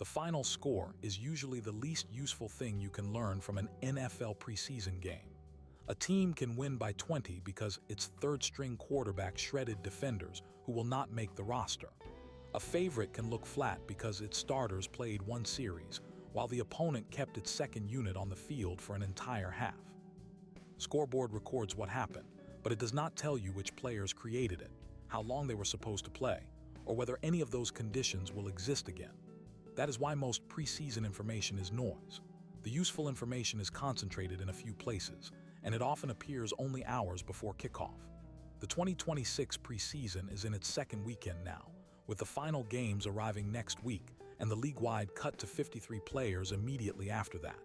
The final score is usually the least useful thing you can learn from an NFL preseason game. A team can win by 20 because its third-string quarterback shredded defenders who will not make the roster. A favorite can look flat because its starters played one series, while the opponent kept its second unit on the field for an entire half. Scoreboard records what happened, but it does not tell you which players created it, how long they were supposed to play, or whether any of those conditions will exist again. That is why most preseason information is noise. The useful information is concentrated in a few places, and it often appears only hours before kickoff. The 2026 preseason is in its second weekend now, with the final games arriving next week and the league-wide cut to 53 players immediately after that.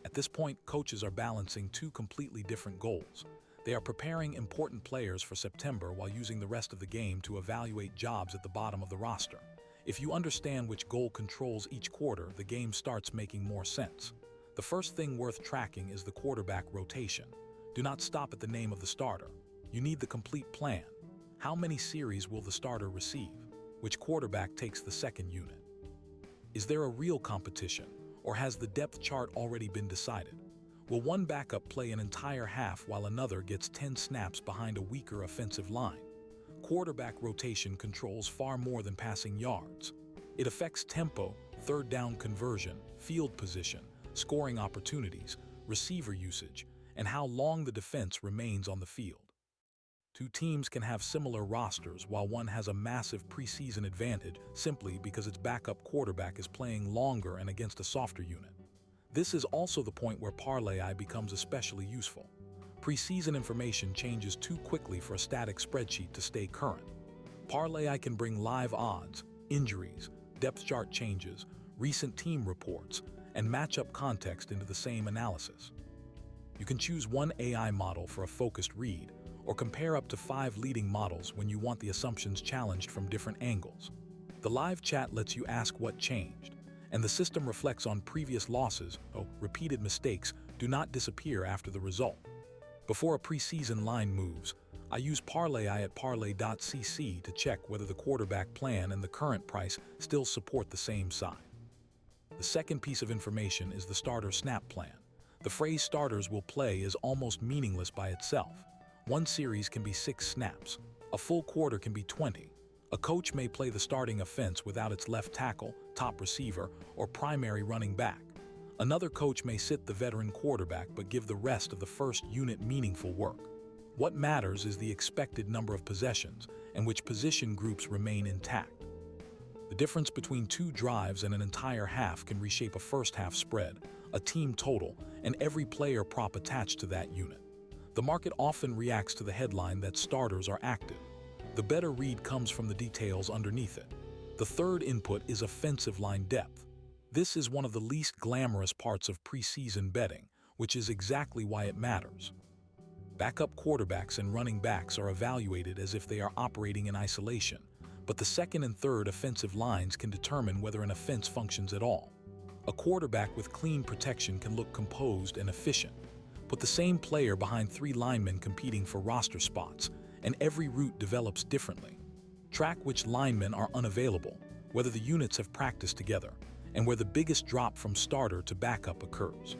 At this point, coaches are balancing two completely different goals. They are preparing important players for September while using the rest of the game to evaluate jobs at the bottom of the roster. If you understand which goal controls each quarter, the game starts making more sense. The first thing worth tracking is the quarterback rotation. Do not stop at the name of the starter. You need the complete plan. How many series will the starter receive? Which quarterback takes the second unit? Is there a real competition, or has the depth chart already been decided? Will one backup play an entire half while another gets 10 snaps behind a weaker offensive line? Quarterback rotation controls far more than passing yards. It affects tempo, third down conversion, field position, scoring opportunities, receiver usage, and how long the defense remains on the field. Two teams can have similar rosters while one has a massive preseason advantage simply because its backup quarterback is playing longer and against a softer unit. This is also the point where parlai becomes especially useful. Preseason information changes too quickly for a static spreadsheet to stay current. Parlay can bring live odds, injuries, depth chart changes, recent team reports, and matchup context into the same analysis. You can choose one AI model for a focused read, or compare up to 5 leading models when you want the assumptions challenged from different angles. The live chat lets you ask what changed, and the system reflects on previous losses, repeated mistakes do not disappear after the result. Before a preseason line moves, I use parlay at parlai.cc to check whether the quarterback plan and the current price still support the same side. The second piece of information is the starter snap plan. The phrase starters will play is almost meaningless by itself. One series can be 6 snaps. A full quarter can be 20. A coach may play the starting offense without its left tackle, top receiver, or primary running back. Another coach may sit the veteran quarterback but give the rest of the first unit meaningful work. What matters is the expected number of possessions and which position groups remain intact. The difference between 2 drives and an entire half can reshape a first-half spread, a team total, and every player prop attached to that unit. The market often reacts to the headline that starters are active. The better read comes from the details underneath it. The third input is offensive line depth. This is one of the least glamorous parts of preseason betting, which is exactly why it matters. Backup quarterbacks and running backs are evaluated as if they are operating in isolation, but the second and third offensive lines can determine whether an offense functions at all. A quarterback with clean protection can look composed and efficient. Put the same player behind 3 linemen competing for roster spots, and every route develops differently. Track which linemen are unavailable, whether the units have practiced together, and where the biggest drop from starter to backup occurs.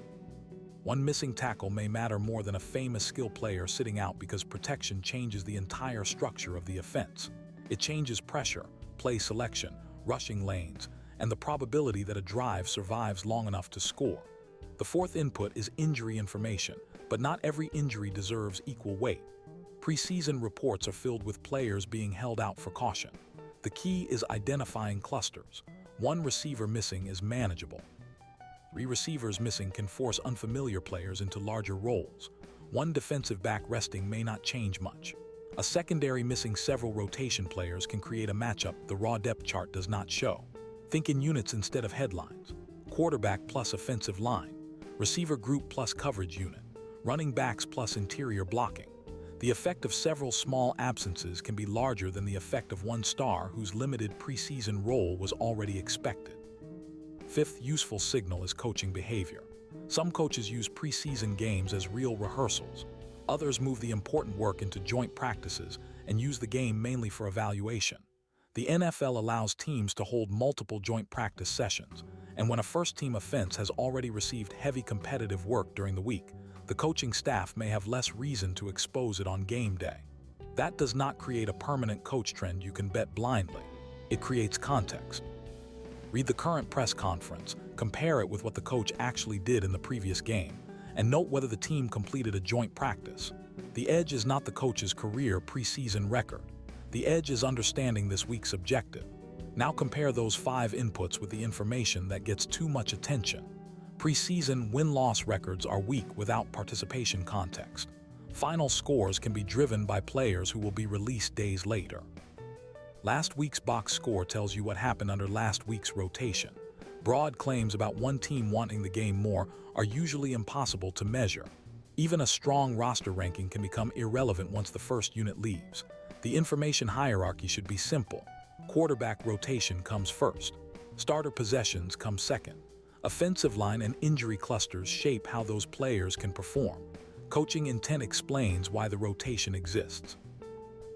One missing tackle may matter more than a famous skill player sitting out because protection changes the entire structure of the offense. It changes pressure, play selection, rushing lanes, and the probability that a drive survives long enough to score. The fourth input is injury information, but not every injury deserves equal weight. Preseason reports are filled with players being held out for caution. The key is identifying clusters. 1 receiver missing is manageable. 3 receivers missing can force unfamiliar players into larger roles. 1 defensive back resting may not change much. A secondary missing several rotation players can create a matchup the raw depth chart does not show. Think in units instead of headlines. Quarterback plus offensive line. Receiver group plus coverage unit. Running backs plus interior blocking. The effect of several small absences can be larger than the effect of 1 star whose limited preseason role was already expected. Fifth useful signal is coaching behavior. Some coaches use preseason games as real rehearsals. Others move the important work into joint practices and use the game mainly for evaluation. The NFL allows teams to hold multiple joint practice sessions, and when a first-team offense has already received heavy competitive work during the week, the coaching staff may have less reason to expose it on game day. That does not create a permanent coach trend you can bet blindly. It creates context. Read the current press conference, compare it with what the coach actually did in the previous game, and note whether the team completed a joint practice. The edge is not the coach's career preseason record. The edge is understanding this week's objective. Now compare those 5 inputs with the information that gets too much attention. Preseason win-loss records are weak without participation context. Final scores can be driven by players who will be released days later. Last week's box score tells you what happened under last week's rotation. Broad claims about one team wanting the game more are usually impossible to measure. Even a strong roster ranking can become irrelevant once the first unit leaves. The information hierarchy should be simple. Quarterback rotation comes first. Starter possessions come second. Offensive line and injury clusters shape how those players can perform. Coaching intent explains why the rotation exists.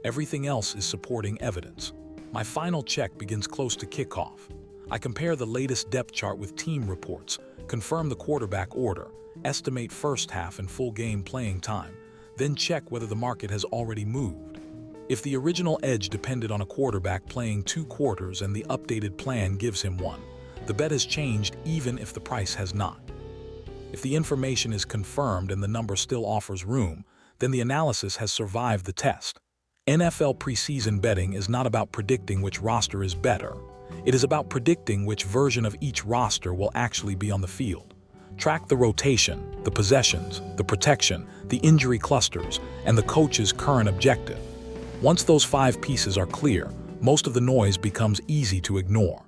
Everything else is supporting evidence. My final check begins close to kickoff. I compare the latest depth chart with team reports, confirm the quarterback order, estimate first half and full game playing time, then check whether the market has already moved. If the original edge depended on a quarterback playing 2 quarters and the updated plan gives him one, the bet has changed even if the price has not. If the information is confirmed and the number still offers room, then the analysis has survived the test. NFL preseason betting is not about predicting which roster is better. It is about predicting which version of each roster will actually be on the field. Track the rotation, the possessions, the protection, the injury clusters, and the coach's current objective. Once those 5 pieces are clear, most of the noise becomes easy to ignore.